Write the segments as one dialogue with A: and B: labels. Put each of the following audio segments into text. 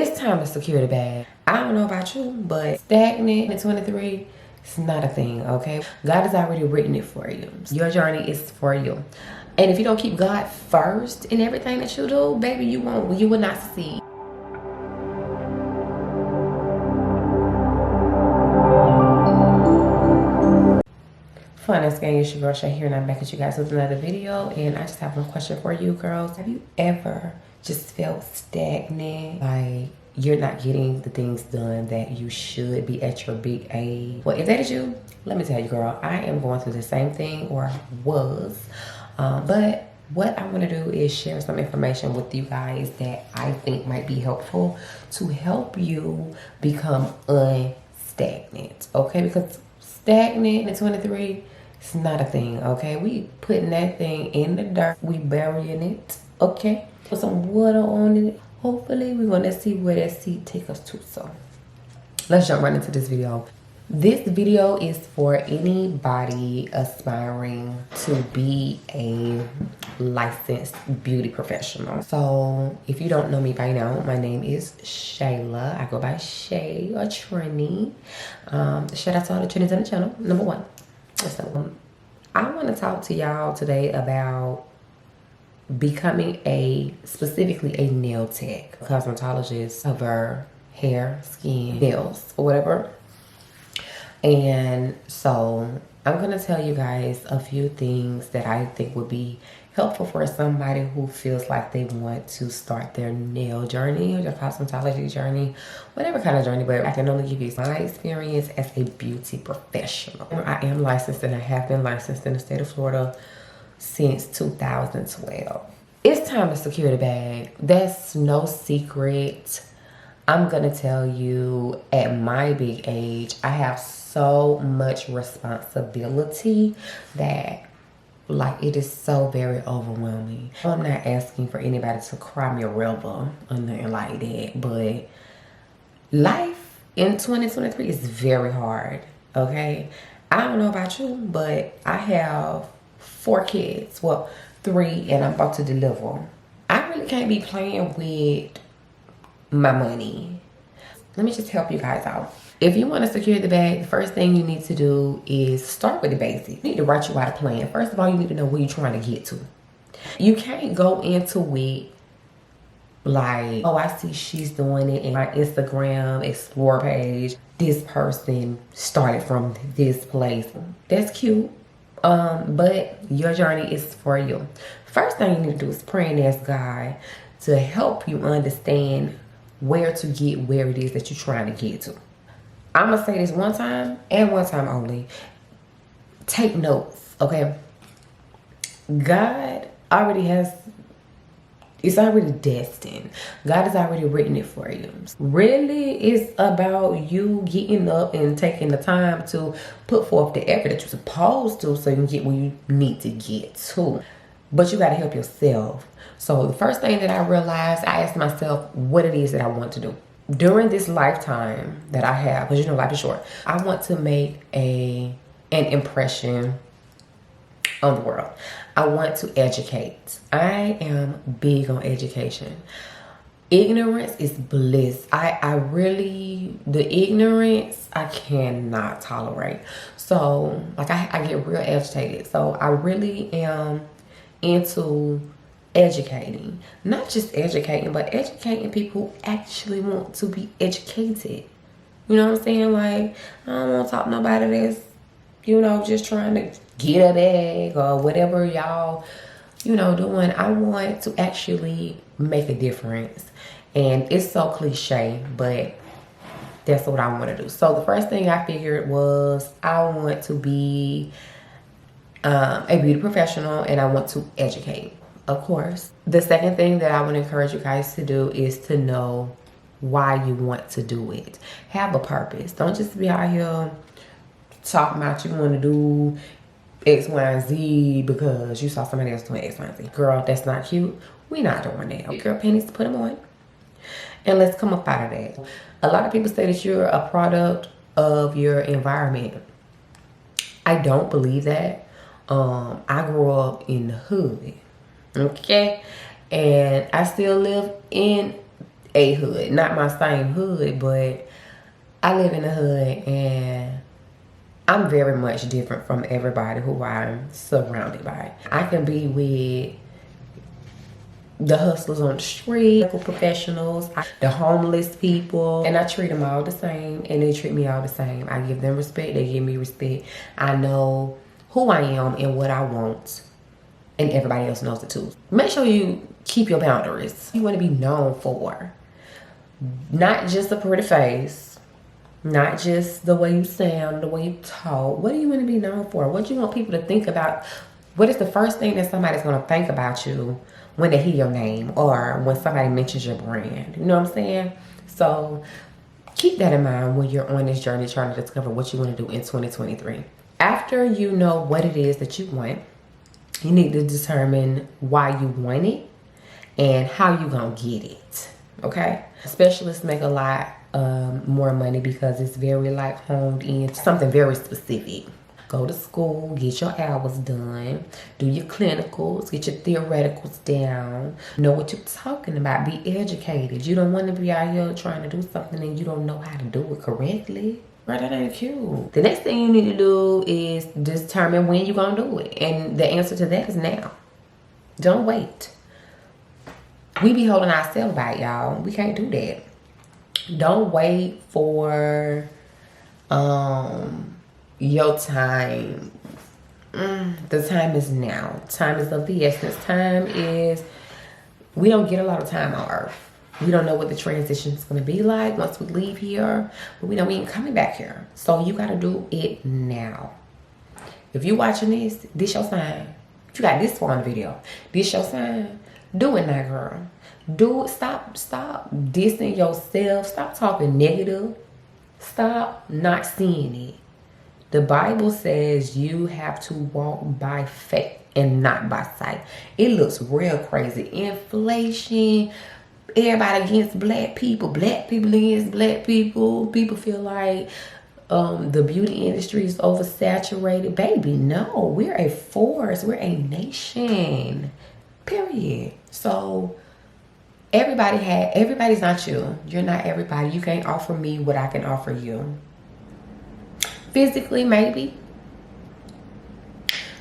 A: It's time to secure the bag. I don't know about you, but stagnant in 23, it's not a thing, okay? God has already written it for you. Your journey is for you. And if you don't keep God first in everything that you do, baby, you will not succeed. Fun as gang, it's your girl Shay here, and I'm back at you guys with another video. And I just have one question for you girls. Have you ever just felt stagnant, like you're not getting the things done that you should be at your big age? Well, if that is you, let me tell you, girl, I am going through the same thing, or was. But what I want to do is share some information with you guys that I think might be helpful to help you become unstagnant, okay? Because stagnant in 23, it's not a thing, okay? We putting that thing in the dirt, we burying it, okay? Put some water on it. Hopefully we're gonna see where that seed take us to. So let's jump right into this video. This video is for anybody aspiring to be a licensed beauty professional. So if you don't know me by now, my name is Shayla. I go by Shay or Trini. Shout out to all the Trinis on the channel, number one. So I want to talk to y'all today about becoming specifically a nail tech, cosmetologist, cover hair, skin, nails, or whatever. And so I'm going to tell you guys a few things that I think would be helpful for somebody who feels like they want to start their nail journey or their cosmetology journey, whatever kind of journey, but I can only give you my experience as a beauty professional. I am licensed, and I have been licensed in the state of Florida since 2012. It's time to secure the bag. That's no secret. I'm going to tell you, at my big age, I have so much responsibility that, like, it is so very overwhelming. I'm not asking for anybody to cry me a river or nothing like that, but life in 2023 is very hard, okay? I don't know about you, but I have 4 kids. Well, 3, and I'm about to deliver. I really can't be playing with my money. Let me just help you guys out. If you want to secure the bag, the first thing you need to do is start with the basics. You need to write you out a plan. First of all, you need to know where you're trying to get to. You can't go into it like, oh, I see she's doing it in my Instagram Explore page. This person started from this place. That's cute. But your journey is for you. First thing you need to do is pray and ask God to help you understand where to get where it is that you're trying to get to. I'm gonna say this one time and one time only. Take notes, okay? God already has, it's already destined. God has already written it for you. Really, it's about you getting up and taking the time to put forth the effort that you're supposed to so you can get where you need to get to. But you gotta help yourself. So the first thing that I realized, I asked myself what it is that I want to do. During this lifetime that I have, because you know life is short, I want to make an impression on the world. I want to educate. I am big on education. Ignorance is bliss. The ignorance I cannot tolerate. So like I get real agitated. So I really am into educating. Not just educating, but educating people who actually want to be educated. You know what I'm saying? Like, I don't want to talk to nobody that's, you know, just trying to get a bag or whatever y'all, you know, doing. I want to actually make a difference. And it's so cliche, but that's what I want to do. So the first thing I figured was I want to be a beauty professional, and I want to educate, of course. The second thing that I want to encourage you guys to do is to know why you want to do it. Have a purpose. Don't just be out here talking about you want to do X, Y, and Z because you saw somebody else doing X, Y, and Z. Girl, that's not cute. We're not doing that. Girl, panties, put them on. And let's come up out of that. A lot of people say that you're a product of your environment. I don't believe that. I grew up in the hood, okay? And I still live in a hood. Not my same hood, but I live in a hood and I'm very much different from everybody who I'm surrounded by. I can be with the hustlers on the street, medical professionals, the homeless people, and I treat them all the same and they treat me all the same. I give them respect, they give me respect. I know who I am and what I want, and everybody else knows it too. Make sure you keep your boundaries. You want to be known for not just a pretty face, not just the way you sound, the way you talk. What do you want to be known for? What do you want people to think about? What is the first thing that somebody's going to think about you when they hear your name or when somebody mentions your brand? You know what I'm saying? So keep that in mind when you're on this journey trying to discover what you want to do in 2023. After you know what it is that you want, you need to determine why you want it and how you gonna get it. Okay? Specialists make a lot more money because it's very like honed in something very specific. Go to school, get your hours done, do your clinicals, get your theoreticals down, know what you're talking about, be educated. You don't want to be out here trying to do something and you don't know how to do it correctly. Right, that ain't cute. The next thing you need to do is determine when you're gonna do it. And the answer to that is now. Don't wait. We be holding ourselves back, y'all. We can't do that. Don't wait for your time. The time is now. Time is of the essence. Time is, we don't get a lot of time on earth. We don't know what the transition is going to be like once we leave here. But we know we ain't coming back here. So you got to do it now. If you watching this your sign. If you got this far in the video, this your sign. Do it now, girl. Do it. Stop dissing yourself. Stop talking negative. Stop not seeing it. The Bible says you have to walk by faith and not by sight. It looks real crazy. Inflation. Everybody against black people against black people. People feel like the beauty industry is oversaturated. Baby, no. We're a force. We're a nation. Period. So everybody's not you. You're not everybody. You can't offer me what I can offer you. Physically, maybe.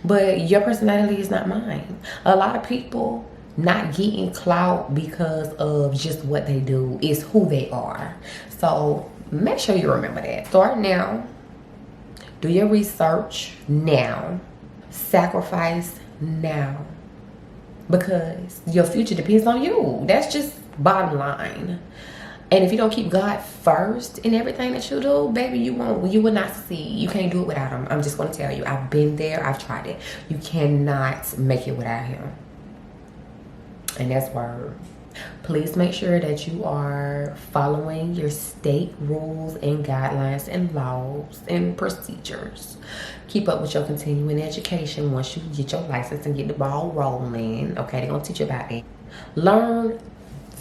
A: But your personality is not mine. A lot of people not getting clout because of just what they do is who they are. So make sure you remember that. Start now. Do your research now. Sacrifice now. Because your future depends on you. That's just bottom line. And if you don't keep God first in everything that you do, baby, you will not succeed. You can't do it without him. I'm just going to tell you. I've been there. I've tried it. You cannot make it without him. And that's word. Please make sure that you are following your state rules and guidelines and laws and procedures. Keep up with your continuing education once you get your license and get the ball rolling. Okay, they're going to teach you about it. Learn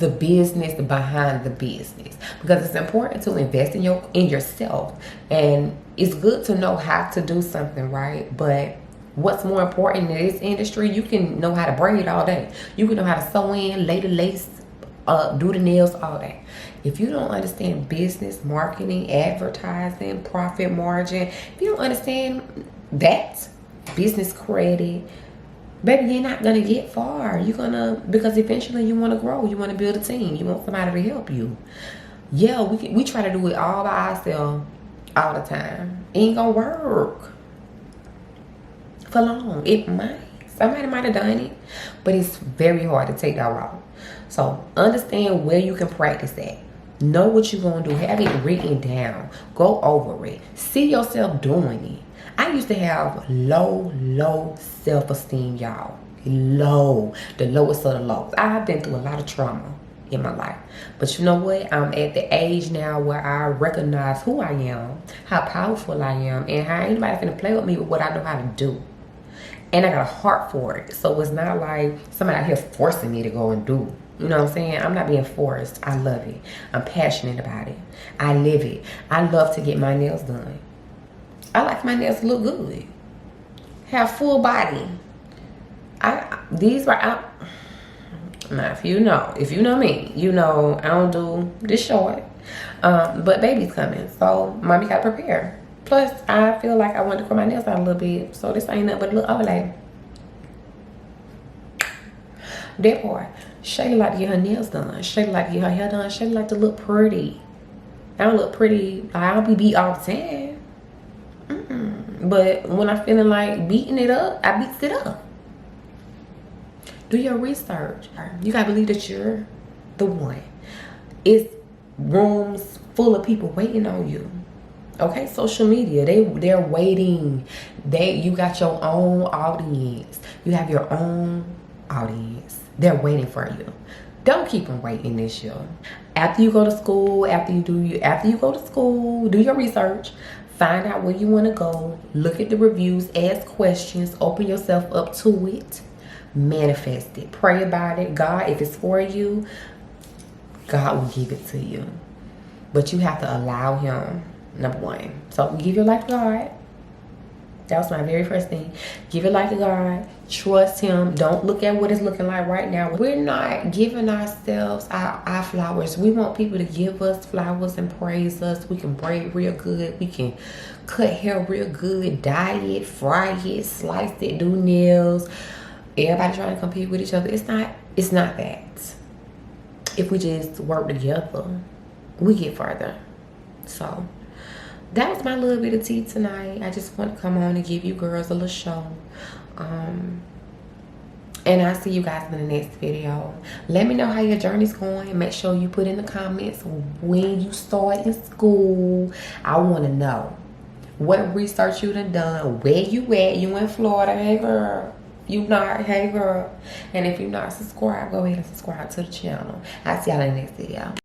A: the business behind the business, because it's important to invest in yourself. And it's good to know how to do something, right? But what's more important in this industry, you can know how to braid all day. You can know how to sew in, lay the lace, do the nails all day. If you don't understand business, marketing, advertising, profit margin, if you don't understand that, business credit, baby, you're not gonna get far. Because eventually you want to grow. You want to build a team. You want somebody to help you. Yeah, we try to do it all by ourselves all the time. It ain't gonna work for long. Somebody might have done it, but it's very hard to take that route. So understand where you can practice at. Know what you're gonna do. Have it written down. Go over it. See yourself doing it. I used to have low self-esteem, y'all. Low. The lowest of the lows. I've been through a lot of trauma in my life. But you know what? I'm at the age now where I recognize who I am, how powerful I am, and how anybody finna play with me with what I know how to do. And I got a heart for it. So it's not like somebody out here forcing me to go and do. You know what I'm saying? I'm not being forced. I love it. I'm passionate about it. I live it. I love to get my nails done. I like my nails to look good. Have full body. Now, if you know me, you know I don't do this short. But baby's coming, so mommy got to prepare. Plus, I feel like I want to grow my nails out a little bit, so this ain't nothing but a little overlay. That part. Shayla like to get her nails done. Shayla like to get her hair done. Shayla like to look pretty. I don't look pretty. I don't be beat all the time. But when I'm feeling like beating it up, I beats it up. Do your research. You gotta believe that you're the one. It's rooms full of people waiting on you. Okay, social media, they're waiting. You got your own audience. You have your own audience. They're waiting for you. Don't keep them waiting this year. After you go to school, after you go to school, do your research. Find out where you want to go. Look at the reviews. Ask questions. Open yourself up to it. Manifest it. Pray about it. God, if it's for you, God will give it to you. But you have to allow him, number one. So give your life to God. That was my very first thing. Give your life to God. Trust him. Don't look at what it's looking like right now. We're not giving ourselves our flowers. We want people to give us flowers and praise us. We can braid real good. We can cut hair real good. Dye it, fry it, slice it, do nails. Everybody trying to compete with each other. It's not that. If we just work together, we get further. So that was my little bit of tea tonight. I just want to come on and give you girls a little show. And I'll see you guys in the next video. Let me know how your journey's going. Make sure you put in the comments when you start in school. I want to know what research you done, where you at. You in Florida, hey girl. You not, hey girl. And if you're not subscribed, go ahead and subscribe to the channel. I'll see y'all in the next video.